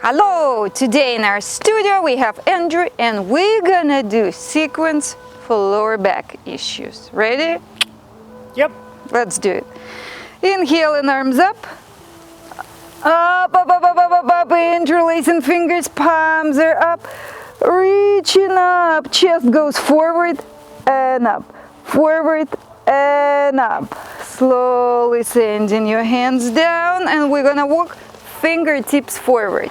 Hello! Today in our studio we have Andrew and we're gonna do sequence for lower back issues. Ready? Yep. Let's do it. Inhale and arms up. Up, up, up, up, up, up, up. Interlacing fingers, palms are up. Reaching up. Chest goes forward and up. Forward and up. Slowly sending your hands down and we're gonna walk fingertips forward.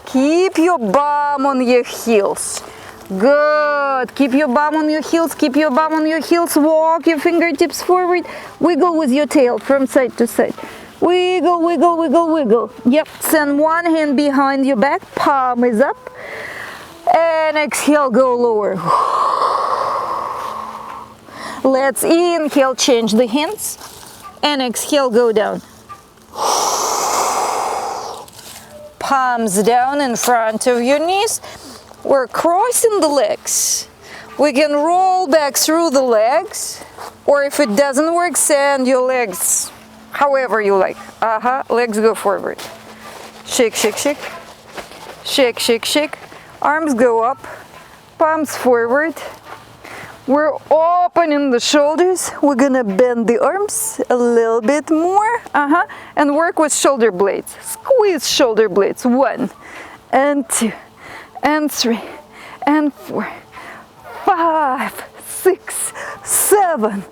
Keep your bum on your heels. Good. Keep your bum on your heels. Keep your bum on your heels. Walk your fingertips forward. Wiggle with your tail from side to side. Wiggle, wiggle, wiggle, wiggle. Yep. Send one hand behind your back. Palm is up. And exhale, go lower. Let's inhale, change the hands. And exhale, go down. Palms down in front of your knees. We're crossing the legs. We can roll back through the legs, or if it doesn't work, send your legs however you like. Legs go forward. Shake, shake, shake. Shake, shake, shake. Arms go up. Palms forward. We're opening the shoulders. We're gonna bend the arms a little bit more. And work with shoulder blades. Squeeze shoulder blades. 1 and 2 and 3 and 4, 5, 6, 7,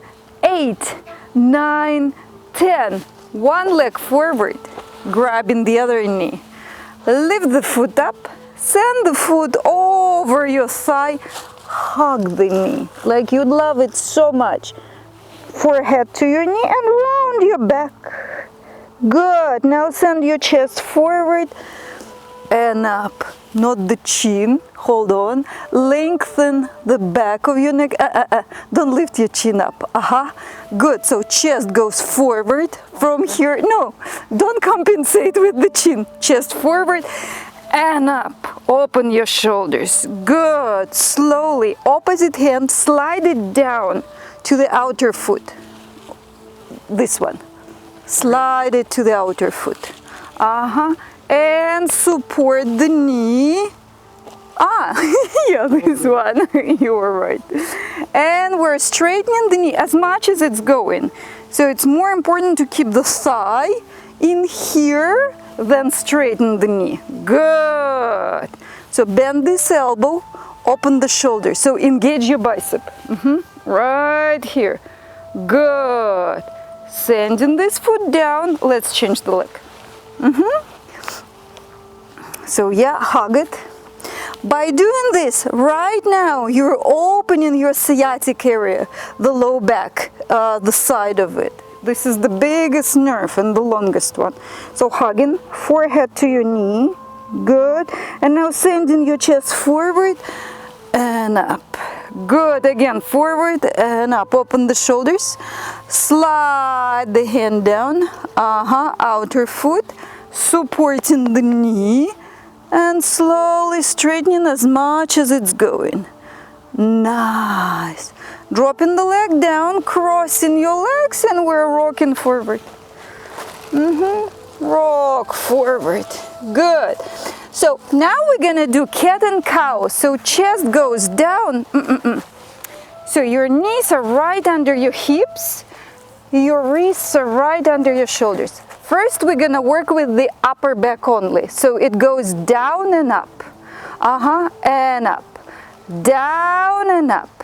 8, 9, 10. One leg forward, grabbing the other knee. Lift the foot up. Send the foot over your thigh. Hug the knee like you'd love it so much. Forehead to your knee and round your back. Good. Now send your chest forward and up. Not the chin. Hold on. Lengthen the back of your neck. Don't lift your chin up. Good. So chest goes forward from here. No, don't compensate with the chin. Chest forward and up. Open your shoulders. Good. Slowly. Opposite hand. Slide it down to the outer foot. This one. Slide it to the outer foot. And support the knee. Yeah, this one. You were right. And we're straightening the knee as much as it's going. So it's more important to keep the thigh in here than straighten the knee. Good. So bend this elbow, open the shoulder. So engage your bicep. Right here. Good. Sending this foot down. Let's change the leg. So yeah, hug it. By doing this, right now, you're opening your sciatic area, the low back, the side of it. This is the biggest nerve and the longest one. So hugging, forehead to your knee. Good. And now sending your chest forward and up. Good. Again, forward and up. Open the shoulders. Slide the hand down. Outer foot. Supporting the knee. And slowly straightening as much as it's going. Nice. Dropping the leg down, crossing your legs, and we're rocking forward. Rock forward. Good. So now we're gonna do cat and cow. So chest goes down. So your knees are right under your hips. Your wrists are right under your shoulders. First, we're gonna work with the upper back only. So it goes down and up. And up. Down and up.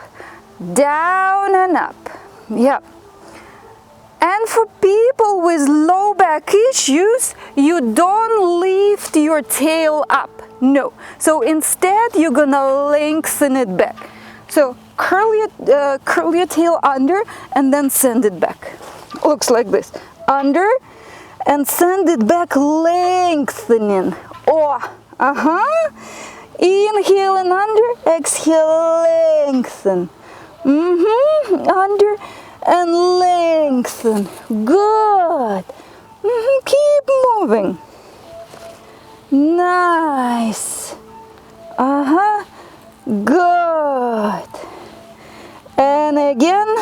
Down and up. Yep. And for people with low back issues, you don't lift your tail up. No. So instead, you're gonna lengthen it back. So curl your tail under and then send it back. Looks like this. Under and send it back, lengthening. Inhale and under, exhale, lengthen. Under and lengthen. Good. Keep moving. Nice. Good. And again.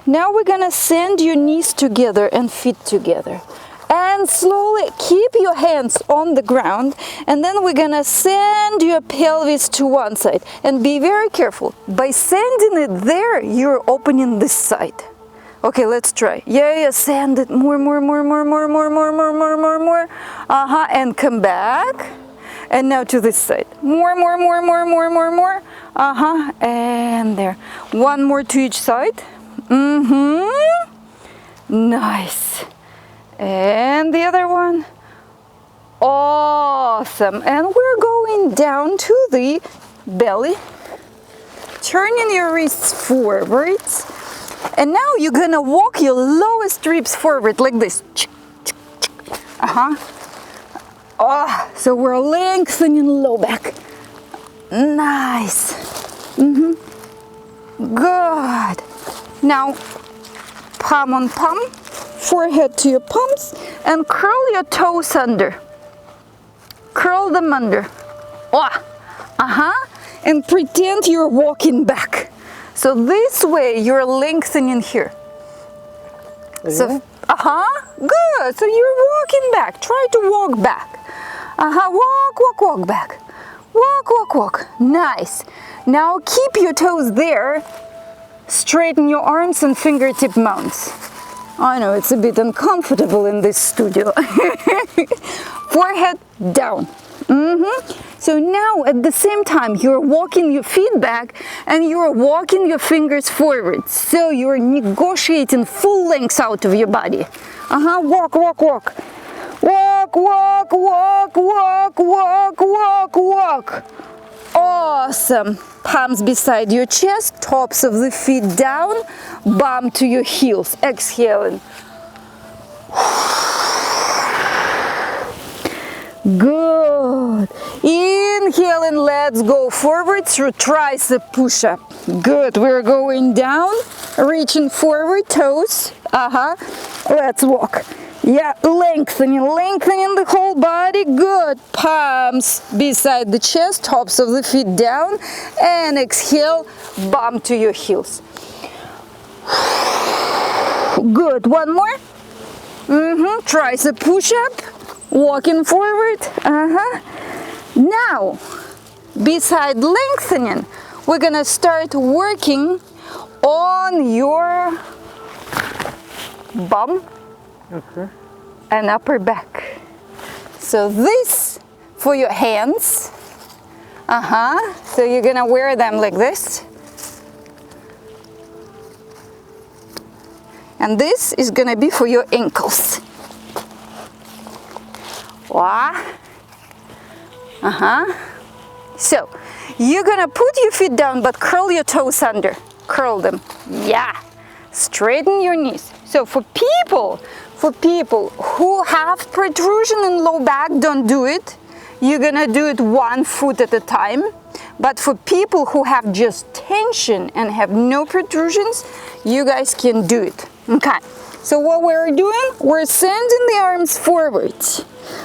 Now we're gonna send your knees together and feet together. And and slowly keep your hands on the ground, and then we're gonna send your pelvis to one side. And be very careful. By sending it there, you're opening this side. Okay, let's try. Yeah, send it more. And come back. And now to this side. More. And there. One more to each side. Nice. And the other one. Awesome. And we're going down to the belly. Turning your wrists forwards. And now you're gonna walk your lowest ribs forward like this. So we're lengthening low back. Nice. Good. Now, palm on palm, forehead to your palms, and curl your toes under. Curl them under. And pretend you're walking back. So this way you're lengthening here. So, good. So you're walking back. Try to walk back. Walk back. Walk. Nice. Now keep your toes there. Straighten your arms and fingertip mounts. I know it's a bit uncomfortable in this studio. Forehead down. So now at the same time you're walking your feet back and you're walking your fingers forward. So you're negotiating full length out of your body. Walk. Walk. Awesome. Palms beside your chest, tops of the feet down, bum to your heels. Exhaling. Good. Inhaling, let's go forward through tricep push-up. Good. We're going down, reaching forward, toes. Let's walk. Yeah, lengthening the whole body. Good. Palms beside the chest, tops of the feet down, and exhale, bum to your heels. Good. One more. Tricep push-up. Walking forward. Now, beside lengthening, we're gonna start working on your bum and upper back. So this for your hands. So you're gonna wear them like this. And this is gonna be for your ankles. So you're gonna put your feet down but curl your toes under. Curl them. Yeah. Straighten your knees. So for people who have protrusion in low back, don't do it. You're gonna do it 1 foot at a time. But for people who have just tension and have no protrusions, you guys can do it. Okay. So what we're doing, we're sending the arms forward.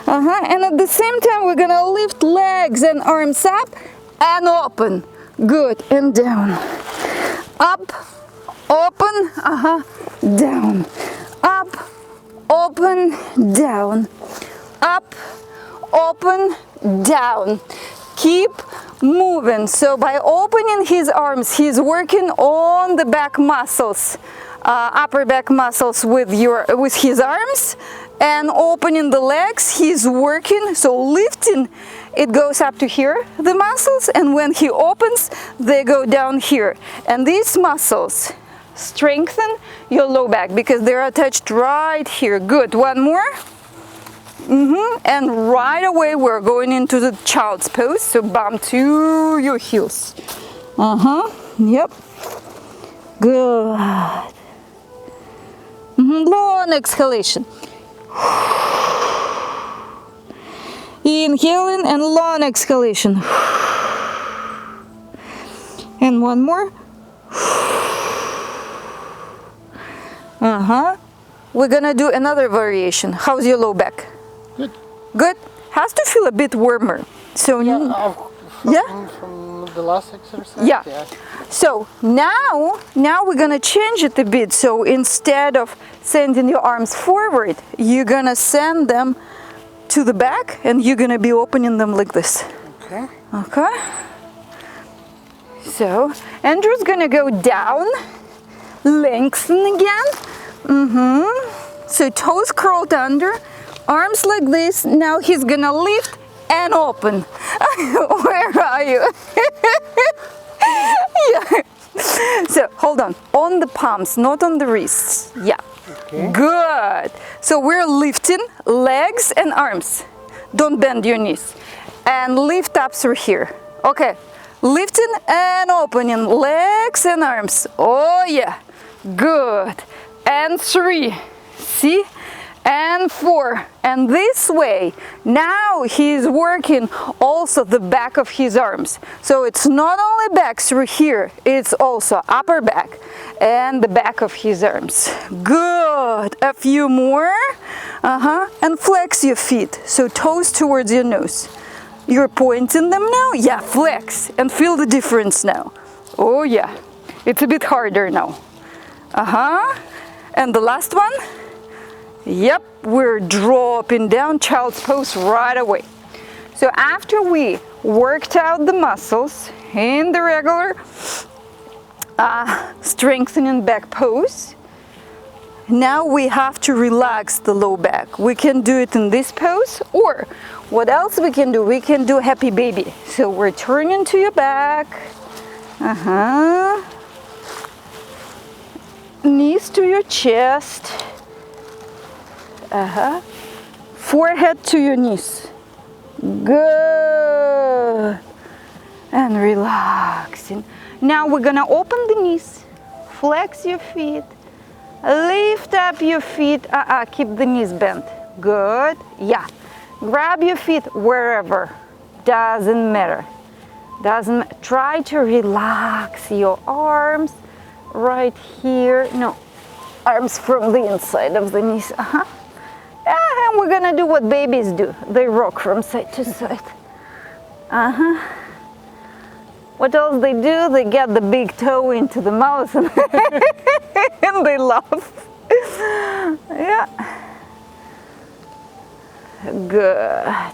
And at the same time, we're gonna lift legs and arms up and open. Good. And down. Up, open, down. Up, open, down. Up, open, down. Keep moving. So by opening his arms, he's working on the back muscles. Upper back muscles with his arms, and opening the legs, he's working, so lifting, it goes up to here, the muscles, and when he opens, they go down here. And these muscles strengthen your low back because they're attached right here. Good. One more. And right away we're going into the child's pose, so bum to your heels. Yep. Good. Long exhalation. Inhaling and long exhalation. And one more. We're gonna do another variation. How's your low back? Good. Good? Has to feel a bit warmer. So from the last exercise? Yeah. So now we're gonna change it a bit. So instead of sending your arms forward, you're gonna send them to the back, and you're gonna be opening them like this. Okay. Okay. So Andrew's gonna go down, lengthen again. So toes curled under, arms like this. Now he's gonna lift and open. Where are you? Yeah. So hold on the palms, not on the wrists. Yeah. Okay. Good. So we're lifting legs and arms. Don't bend your knees. And lift up through here. Okay. Lifting and opening legs and arms. Oh yeah. Good. And 3. See? And 4. And this way, now he's working also the back of his arms. So it's not only back through here, it's also upper back and the back of his arms. Good. A few more. And flex your feet. So toes towards your nose. You're pointing them now? Yeah, flex. And feel the difference now. Oh yeah. It's a bit harder now. And the last one. Yep, we're dropping down child's pose right away. So after we worked out the muscles in the regular strengthening back pose, now we have to relax the low back. We can do it in this pose, or what else we can do? We can do happy baby. So we're turning to your back. Knees to your chest. Forehead to your knees. Good. And relaxing. Now we're gonna open the knees. Flex your feet. Lift up your feet. Keep the knees bent. Good. Yeah. Grab your feet wherever. Doesn't matter. Try to relax your arms right here. No. Arms from the inside of the knees. And we're gonna do what babies do. They rock from side to side. What else they do? They get the big toe into the mouth and, and they laugh. Yeah. Good.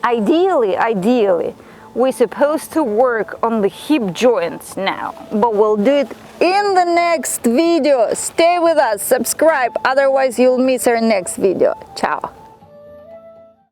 Ideally, we're supposed to work on the hip joints now, but we'll do it in the next video. Stay with us, subscribe, otherwise you'll miss our next video. Ciao.